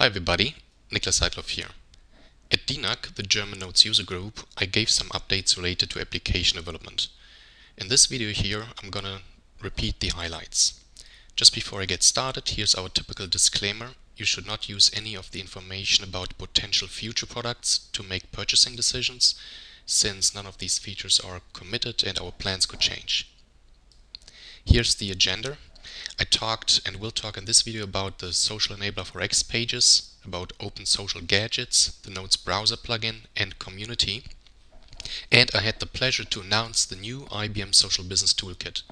Hi everybody, Niklas Seidloff here. At DNAG, the German Nodes user group, I gave some updates related to application development. In this video here, I'm gonna repeat the highlights. Just before I get started, here's our typical disclaimer. You should not use any of the information about potential future products to make purchasing decisions, since none of these features are committed and our plans could change. Here's the agenda. I talked and will talk in this video about the social enabler for XPages, about open social gadgets, the Nodes browser plugin and community, and I had the pleasure to announce the new IBM Social Business Toolkit.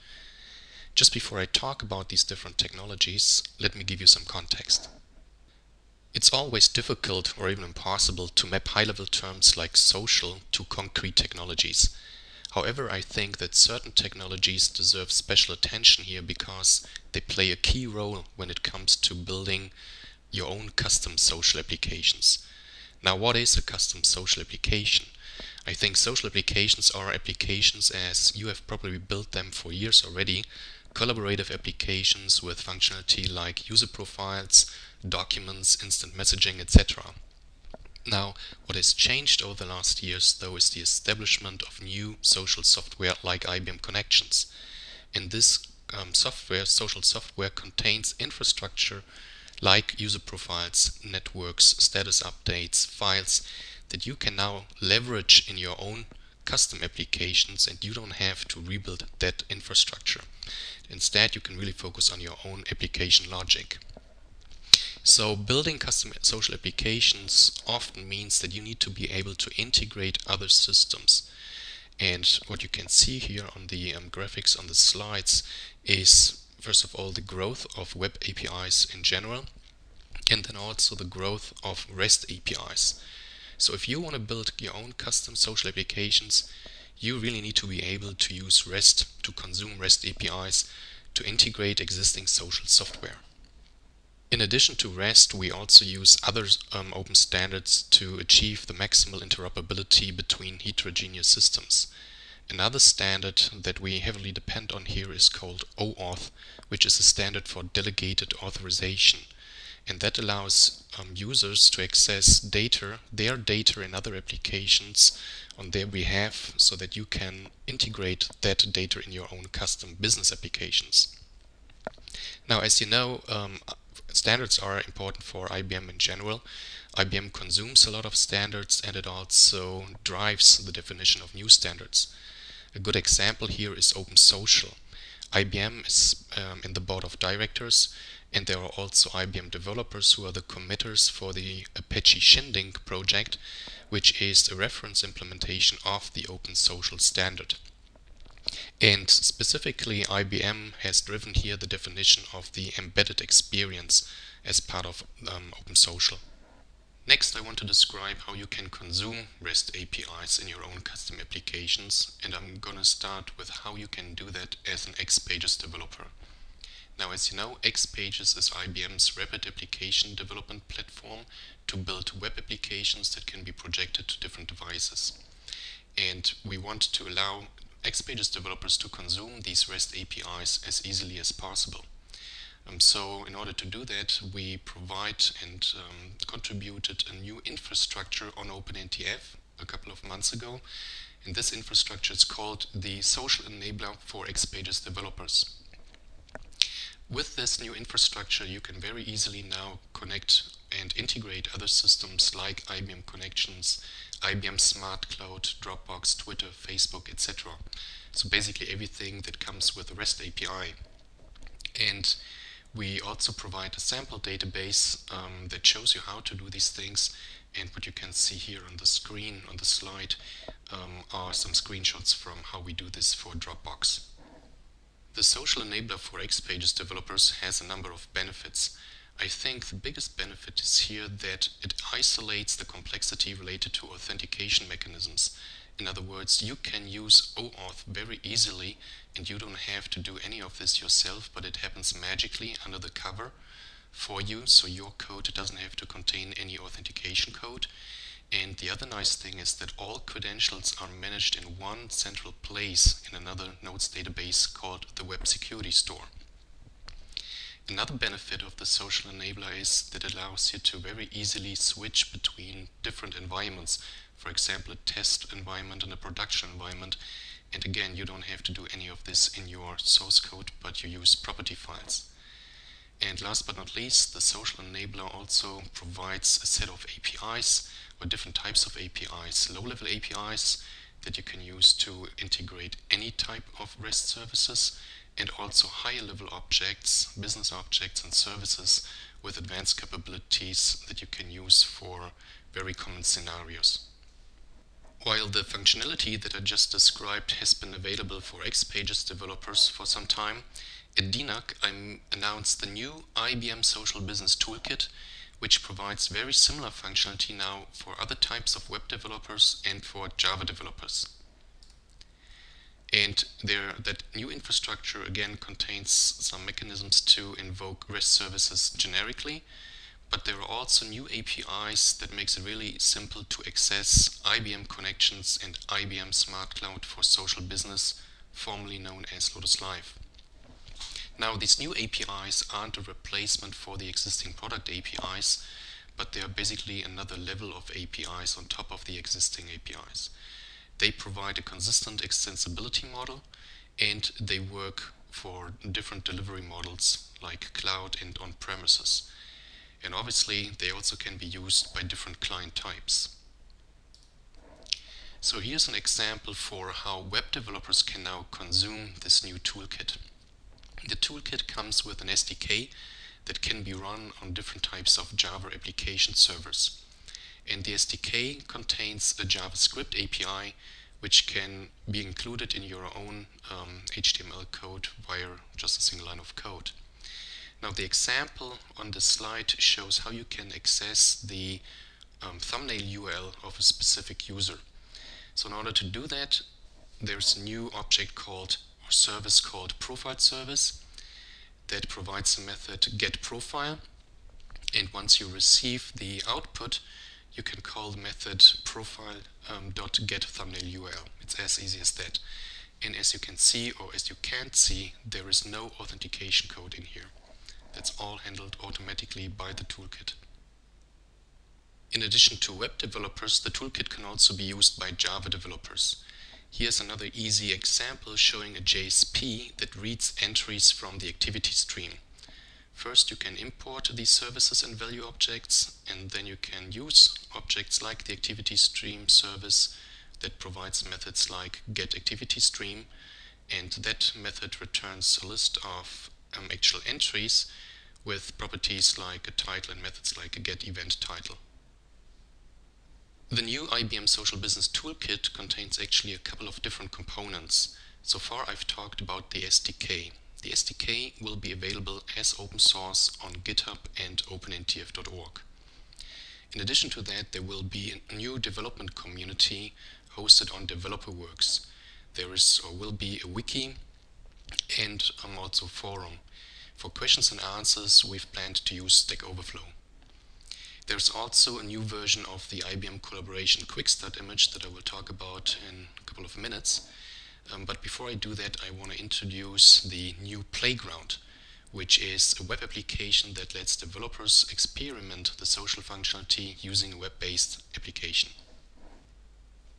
Just before I talk about these different technologies, let me give you some context. It's always difficult or even impossible to map high-level terms like social to concrete technologies. However, I think that certain technologies deserve special attention here because they play a key role when it comes to building your own custom social applications. Now, what is a custom social application? I think social applications are applications as you have probably built them for years already, collaborative applications with functionality like user profiles, documents, instant messaging, etc. Now, what has changed over the last years, though, is the establishment of new social software like IBM Connections. And this social software, contains infrastructure like user profiles, networks, status updates, files that you can now leverage in your own custom applications, and you don't have to rebuild that infrastructure. Instead, you can really focus on your own application logic. So building custom social applications often means that you need to be able to integrate other systems. And what you can see here on the graphics on the slides is, first of all, the growth of web APIs in general, and then also the growth of REST APIs. So if you want to build your own custom social applications, you really need to be able to use REST, to consume REST APIs, to integrate existing social software. In addition to REST, we also use other open standards to achieve the maximal interoperability between heterogeneous systems. Another standard that we heavily depend on here is called OAuth, which is a standard for delegated authorization. And that allows users to access their data in other applications on their behalf, so that you can integrate that data in your own custom business applications. Now, as you know, standards are important for IBM in general. IBM consumes a lot of standards, and it also drives the definition of new standards. A good example here is OpenSocial. IBM is in the board of directors, and there are also IBM developers who are the committers for the Apache Shindig project, which is a reference implementation of the OpenSocial standard. And specifically, IBM has driven here the definition of the embedded experience as part of OpenSocial. Next, I want to describe how you can consume REST APIs in your own custom applications, and I'm going to start with how you can do that as an XPages developer. Now, as you know, XPages is IBM's rapid application development platform to build web applications that can be projected to different devices. And we want to allow XPages developers to consume these REST APIs as easily as possible. So in order to do that, we provide and contributed a new infrastructure on OpenNTF a couple of months ago. And this infrastructure is called the Social Enabler for XPages Developers. With this new infrastructure, you can very easily now connect and integrate other systems like IBM Connections, IBM Smart Cloud, Dropbox, Twitter, Facebook, etc. So basically everything that comes with a REST API. And we also provide a sample database that shows you how to do these things. And what you can see here on the screen, on the slide, are some screenshots from how we do this for Dropbox. The social enabler for XPages developers has a number of benefits. I think the biggest benefit is here that it isolates the complexity related to authentication mechanisms. In other words, you can use OAuth very easily, and you don't have to do any of this yourself, but it happens magically under the cover for you, so your code doesn't have to contain any authentication code. And the other nice thing is that all credentials are managed in one central place in another Nodes database called the Web Security Store. Another benefit of the social enabler is that it allows you to very easily switch between different environments. For example, a test environment and a production environment. And again, you don't have to do any of this in your source code, but you use property files. And last but not least, the social enabler also provides a set of APIs or different types of APIs, low-level APIs that you can use to integrate any type of REST services, and also higher level objects, business objects and services with advanced capabilities that you can use for very common scenarios. While the functionality that I just described has been available for XPages developers for some time, at DNUG I announced the new IBM Social Business Toolkit, which provides very similar functionality now for other types of web developers and for Java developers. And that new infrastructure again contains some mechanisms to invoke REST services generically, but there are also new APIs that makes it really simple to access IBM Connections and IBM Smart Cloud for Social Business, formerly known as Lotus Live. Now, these new APIs aren't a replacement for the existing product APIs, but they are basically another level of APIs on top of the existing APIs. They provide a consistent extensibility model, and they work for different delivery models like cloud and on-premises. And obviously, they also can be used by different client types. So here's an example for how web developers can now consume this new toolkit. The toolkit comes with an SDK that can be run on different types of Java application servers. And the SDK contains a JavaScript API which can be included in your own HTML code via just a single line of code. Now, the example on this slide shows how you can access the thumbnail URL of a specific user. So in order to do that, there's a new object called, or service called profile service that provides the method getProfile. And once you receive the output, you can call the method profile.getThumbnailURL. It's as easy as that. And as you can see, or as you can't see, there is no authentication code in here. That's all handled automatically by the toolkit. In addition to web developers, the toolkit can also be used by Java developers. Here's another easy example showing a JSP that reads entries from the activity stream. First, you can import these services and value objects, and then you can use objects like the activity stream service that provides methods like getActivityStream, and that method returns a list of actual entries with properties like a title and methods like a getEventTitle. The new IBM Social Business Toolkit contains actually a couple of different components. So far I've talked about the SDK. The SDK will be available as open source on GitHub and OpenNTF.org. In addition to that, there will be a new development community hosted on DeveloperWorks. There is or will be a wiki and also a forum. For questions and answers, we've planned to use Stack Overflow. There's also a new version of the IBM Collaboration Quick Start image that I will talk about in a couple of minutes. But before I do that, I want to introduce the new Playground, which is a web application that lets developers experiment the social functionality using a web-based application.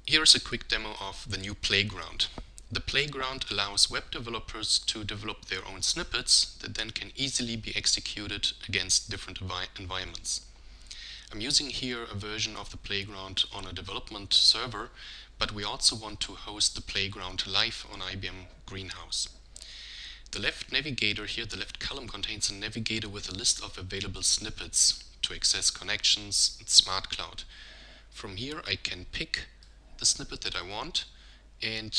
Here is a quick demo of the new Playground. The Playground allows web developers to develop their own snippets that then can easily be executed against different environments. I'm using here a version of the Playground on a development server, but we also want to host the Playground live on IBM Greenhouse. The left navigator here, the left column, contains a navigator with a list of available snippets to access connections and Smart Cloud. From here I can pick the snippet that I want and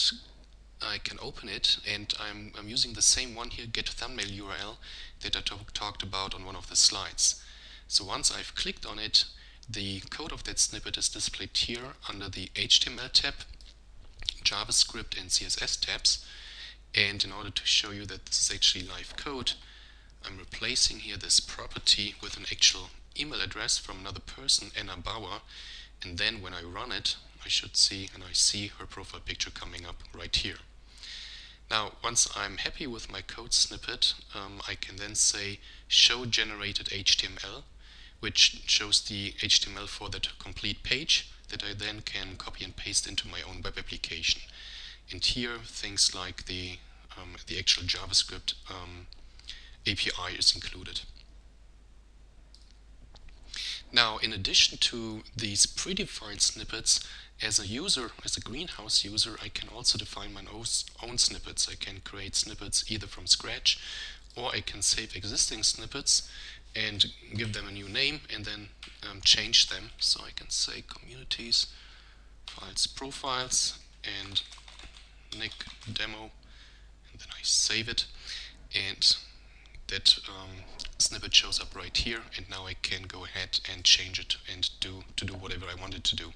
I can open it, and I'm using the same one here, getThumbnailURL, that I talked about on one of the slides. So once I've clicked on it, the code of that snippet is displayed here under the HTML tab, JavaScript and CSS tabs. And in order to show you that this is actually live code, I'm replacing here this property with an actual email address from another person, Anna Bauer, and then when I run it, I should see, and I see her profile picture coming up right here. Now, once I'm happy with my code snippet, I can then say show generated HTML, which shows the HTML for that complete page that I then can copy and paste into my own web application. And here, things like the actual JavaScript API is included. Now, in addition to these predefined snippets, as a user, as a greenhouse user, I can also define my own snippets. I can create snippets either from scratch, or I can save existing snippets and give them a new name and then change them. So I can say communities, files, profiles, and Nick demo, and then I save it, and that snippet shows up right here, and now I can go ahead and change it and do whatever I wanted to do.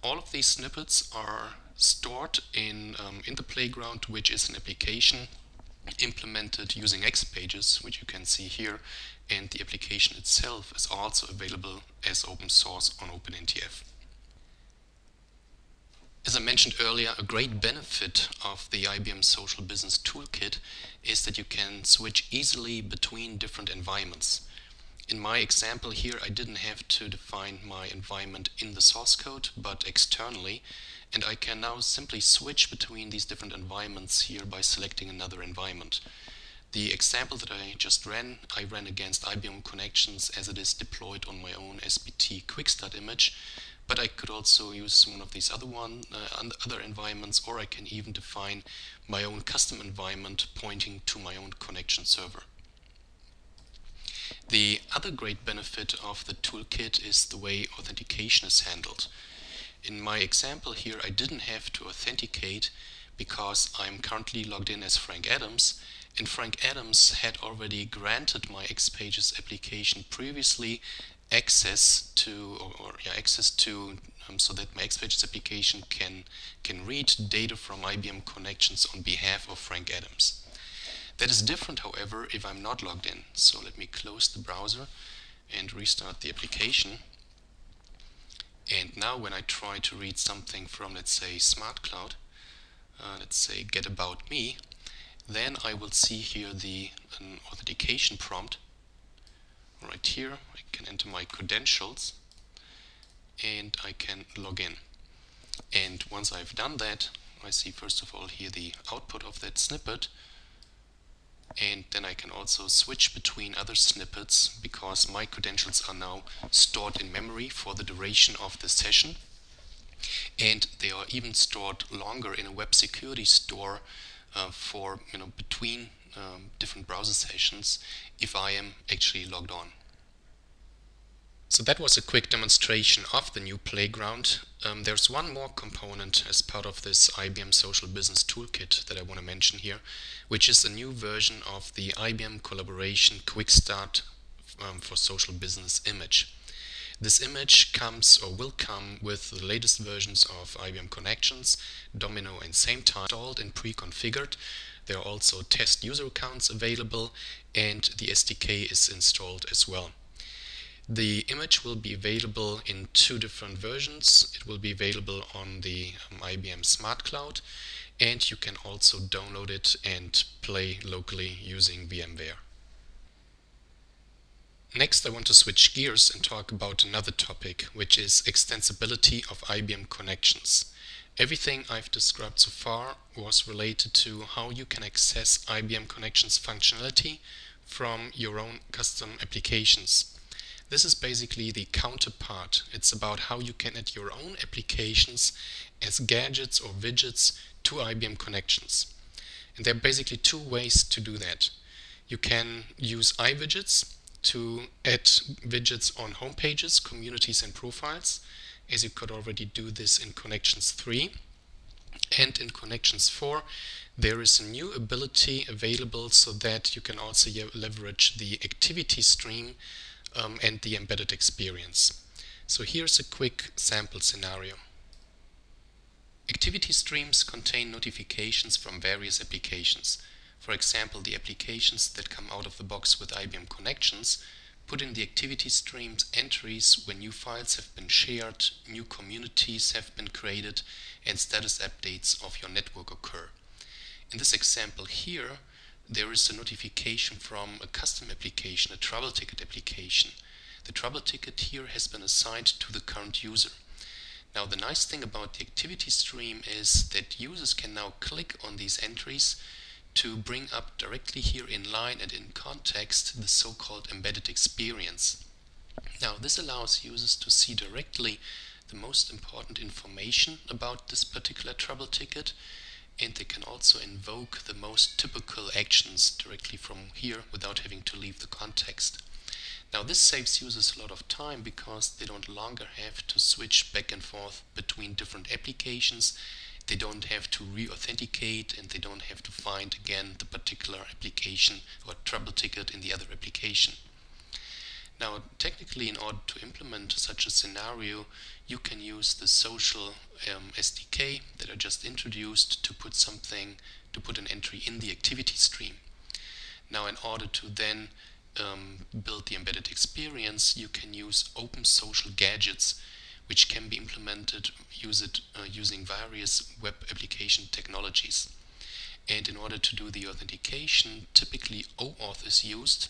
All of these snippets are stored in the playground, which is an application implemented using XPages, which you can see here, and the application itself is also available as open source on OpenNTF. As I mentioned earlier, a great benefit of the IBM Social Business Toolkit is that you can switch easily between different environments. In my example here, I didn't have to define my environment in the source code, but externally, and I can now simply switch between these different environments here by selecting another environment. The example that I just ran, I ran against IBM Connections as it is deployed on my own SBT Quick Start image, but I could also use one of these other environments, or I can even define my own custom environment pointing to my own connection server. The other great benefit of the toolkit is the way authentication is handled. In my example here, I didn't have to authenticate because I'm currently logged in as Frank Adams, and Frank Adams had already granted my XPages application previously access to so that my XPages application can read data from IBM Connections on behalf of Frank Adams. That is different, however, if I'm not logged in. So let me close the browser and restart the application. And now when I try to read something from, let's say, Smart Cloud, let's say Get About Me, then I will see here an authentication prompt. Right here, I can enter my credentials and I can log in. And once I've done that, I see first of all here the output of that snippet, and then I can also switch between other snippets because my credentials are now stored in memory for the duration of the session, and they are even stored longer in a web security store for between different browser sessions if I am actually logged on. So that was a quick demonstration of the new playground. There's one more component as part of this IBM Social Business Toolkit that I want to mention here, which is a new version of the IBM Collaboration Quick Start for Social Business image. This image comes or will come with the latest versions of IBM Connections, Domino and SameTime installed and pre-configured. There are also test user accounts available, and the SDK is installed as well. The image will be available in two different versions. It will be available on the IBM Smart Cloud, and you can also download it and play locally using VMware. Next, I want to switch gears and talk about another topic, which is extensibility of IBM Connections. Everything I've described so far was related to how you can access IBM Connections functionality from your own custom applications. This is basically the counterpart. It's about how you can add your own applications as gadgets or widgets to IBM Connections. And there are basically two ways to do that. You can use iWidgets to add widgets on home pages, communities and profiles, as you could already do this in Connections 3. And in Connections 4, there is a new ability available so that you can also leverage the activity stream and the embedded experience. So here's a quick sample scenario. Activity streams contain notifications from various applications. For example, the applications that come out of the box with IBM Connections put in the activity streams entries when new files have been shared, new communities have been created, and status updates of your network occur. In this example here, there is a notification from a custom application, a trouble ticket application. The trouble ticket here has been assigned to the current user. Now the nice thing about the activity stream is that users can now click on these entries to bring up directly here in line and in context the so-called embedded experience. Now this allows users to see directly the most important information about this particular trouble ticket, and they can also invoke the most typical actions directly from here without having to leave the context. Now this saves users a lot of time because they don't longer have to switch back and forth between different applications. They don't have to re-authenticate, and they don't have to find again the particular application or trouble ticket in the other application. Now technically, in order to implement such a scenario, you can use the social SDK that I just introduced to put an entry in the activity stream. Now in order to then build the embedded experience, you can use open social gadgets, which can be implemented using various web application technologies. And in order to do the authentication, typically OAuth is used,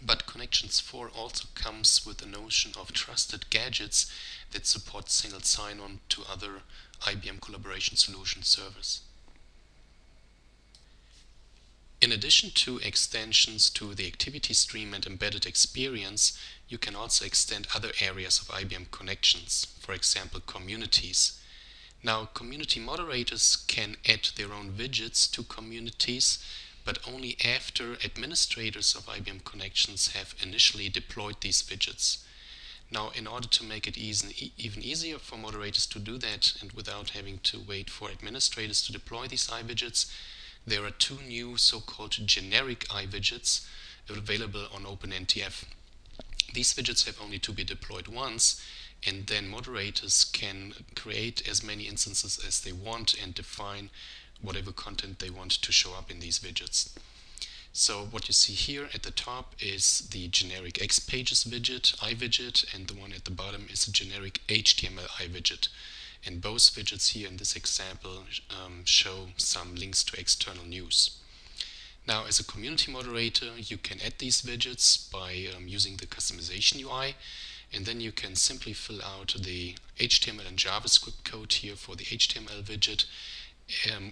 but Connections 4 also comes with the notion of trusted gadgets that support single sign-on to other IBM collaboration solution servers. In addition to extensions to the activity stream and embedded experience, you can also extend other areas of IBM Connections, for example communities. Now community moderators can add their own widgets to communities, but only after administrators of IBM Connections have initially deployed these widgets. Now in order to make it even easier for moderators to do that and without having to wait for administrators to deploy these iWidgets, there are two new so-called generic iWidgets available on OpenNTF. These widgets have only to be deployed once, and then moderators can create as many instances as they want and define whatever content they want to show up in these widgets. So what you see here at the top is the generic XPages iWidget, and the one at the bottom is a generic HTML iWidget. And both widgets here in this example show some links to external news. Now as a community moderator, you can add these widgets by using the customization UI, and then you can simply fill out the HTML and JavaScript code here for the HTML widget,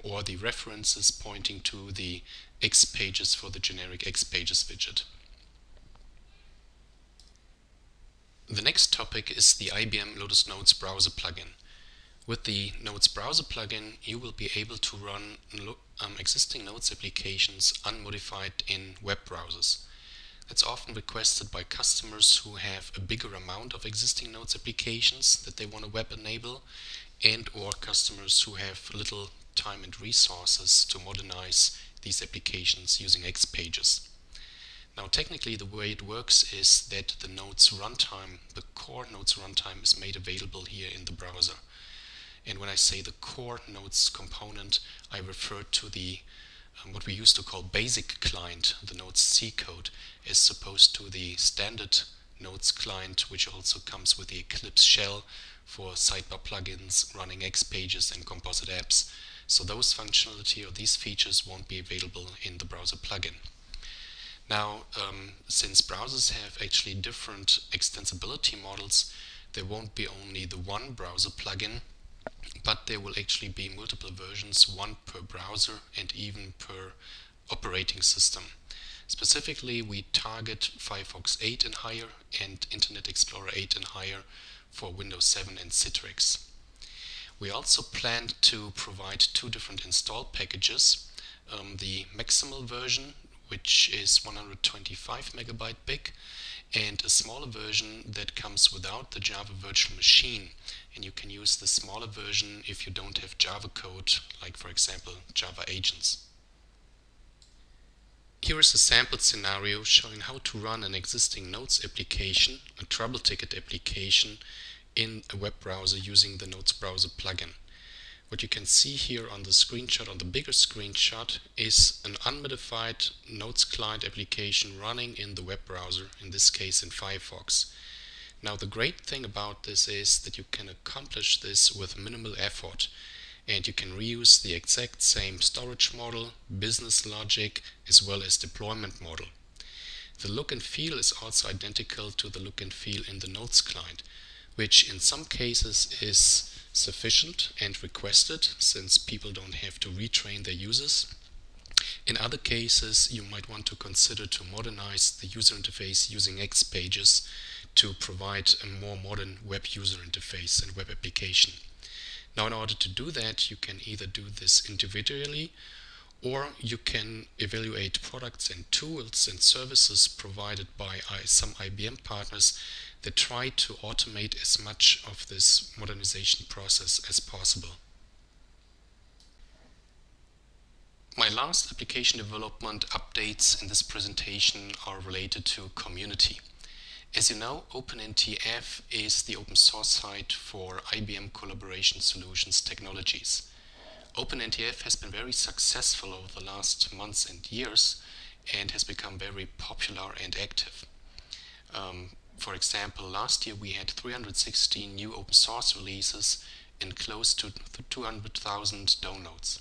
or the references pointing to the XPages for the generic XPages widget. The next topic is the IBM Lotus Notes browser plugin. With the Notes browser plugin, you will be able to run existing Notes applications unmodified in web browsers. That's often requested by customers who have a bigger amount of existing Notes applications that they want to web enable, and or customers who have little time and resources to modernize these applications using XPages. Now technically the way it works is that the Notes runtime, the core Notes runtime, is made available here in the browser. And when I say the core Notes component, I refer to the what we used to call basic client, the Notes C code, as opposed to the standard Notes client, which also comes with the Eclipse shell for sidebar plugins running XPages and composite apps. So those functionality or these features won't be available in the browser plugin. Now, since browsers have actually different extensibility models, there won't be only the one browser plugin, but there will actually be multiple versions, one per browser and even per operating system. Specifically, we target Firefox 8 and higher and Internet Explorer 8 and higher for Windows 7 and Citrix. We also plan to provide two different install packages, the maximal version, which is 125 megabyte big, and a smaller version that comes without the Java virtual machine, and you can use the smaller version if you don't have Java code, like for example Java agents. Here is a sample scenario showing how to run an existing Notes application, a trouble ticket application, in a web browser using the Notes browser plugin. What you can see here on the screenshot, on the bigger screenshot, is an unmodified Notes client application running in the web browser, in this case in Firefox. Now the great thing about this is that you can accomplish this with minimal effort, and you can reuse the exact same storage model, business logic, as well as deployment model. The look and feel is also identical to the look and feel in the Notes client, which in some cases is sufficient and requested since people don't have to retrain their users. In other cases, you might want to consider to modernize the user interface using XPages to provide a more modern web user interface and web application. Now, in order to do that, you can either do this individually, or you can evaluate products and tools and services provided by some IBM partners that try to automate as much of this modernization process as possible. My last application development updates in this presentation are related to community. As you know, OpenNTF is the open source site for IBM collaboration solutions technologies. OpenNTF has been very successful over the last months and years and has become very popular and active. For example, last year we had 316 new open source releases and close to 200,000 downloads.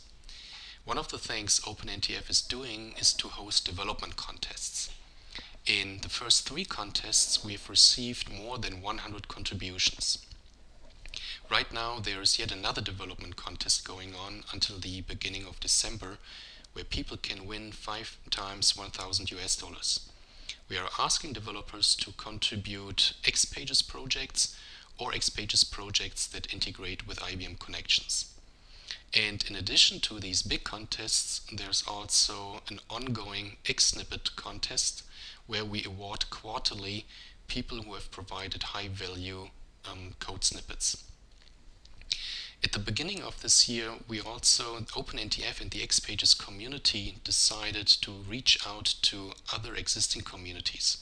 One of the things OpenNTF is doing is to host development contests. In the first 3 contests, we have received more than 100 contributions. Right now, there is yet another development contest going on until the beginning of December, where people can win 5 times $1,000. We are asking developers to contribute XPages projects or XPages projects that integrate with IBM connections. And in addition to these big contests, there's also an ongoing XSnippet contest where we award quarterly people who have provided high-value code snippets. At the beginning of this year, we also, OpenNTF and the XPages community, decided to reach out to other existing communities.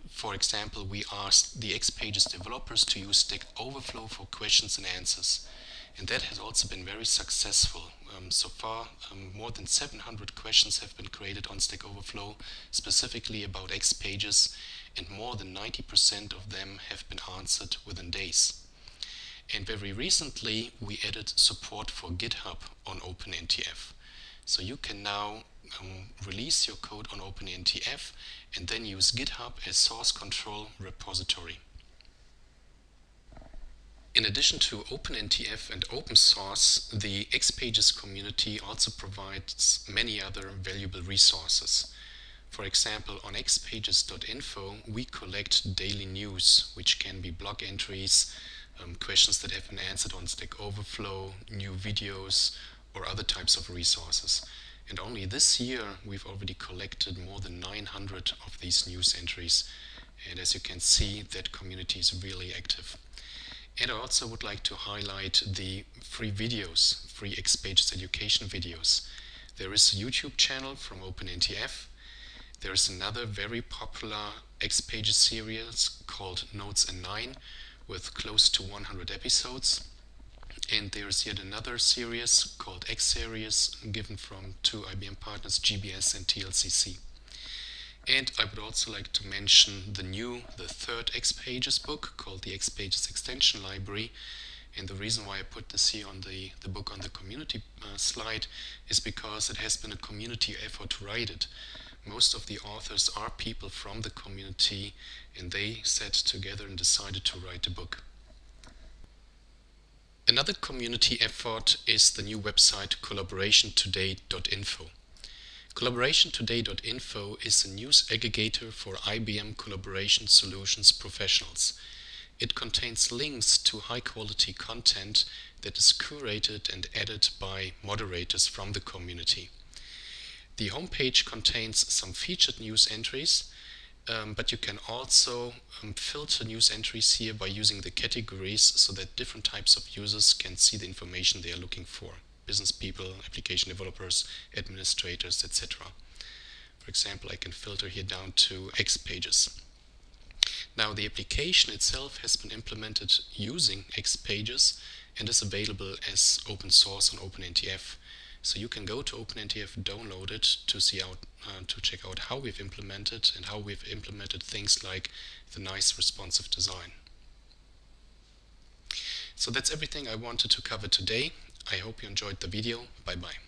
For example, we asked the XPages developers to use Stack Overflow for questions and answers. And that has also been very successful. So far, more than 700 questions have been created on Stack Overflow, specifically about XPages, and more than 90% of them have been answered within days. And very recently, we added support for GitHub on OpenNTF. So you can now release your code on OpenNTF and then use GitHub as source control repository. In addition to OpenNTF and open source, the XPages community also provides many other valuable resources. For example, on xpages.info, we collect daily news, which can be blog entries, questions that have been answered on Stack Overflow, new videos, or other types of resources. And only this year, we've already collected more than 900 of these news entries. And as you can see, that community is really active. And I also would like to highlight the free videos, free XPages education videos. There is a YouTube channel from OpenNTF. There is another very popular XPages series called Notes and 9 with close to 100 episodes. And there is yet another series called X Series, given from 2 IBM partners, GBS and TLCC. And I would also like to mention the third XPages book called the XPages Extension Library. And the reason why I put this here on the book on the community slide is because it has been a community effort to write it. Most of the authors are people from the community, and they sat together and decided to write a book. Another community effort is the new website collaborationtoday.info. Collaborationtoday.info is a news aggregator for IBM collaboration solutions professionals. It contains links to high-quality content that is curated and edited by moderators from the community. The homepage contains some featured news entries, but you can also filter news entries here by using the categories so that different types of users can see the information they are looking for. Business people, application developers, administrators, etc. For example, I can filter here down to XPages. Now, the application itself has been implemented using XPages and is available as open source on OpenNTF. So you can go to OpenNTF, download it to check out how we've implemented and how we've implemented things like the nice responsive design. So that's everything I wanted to cover today. I hope you enjoyed the video. Bye bye.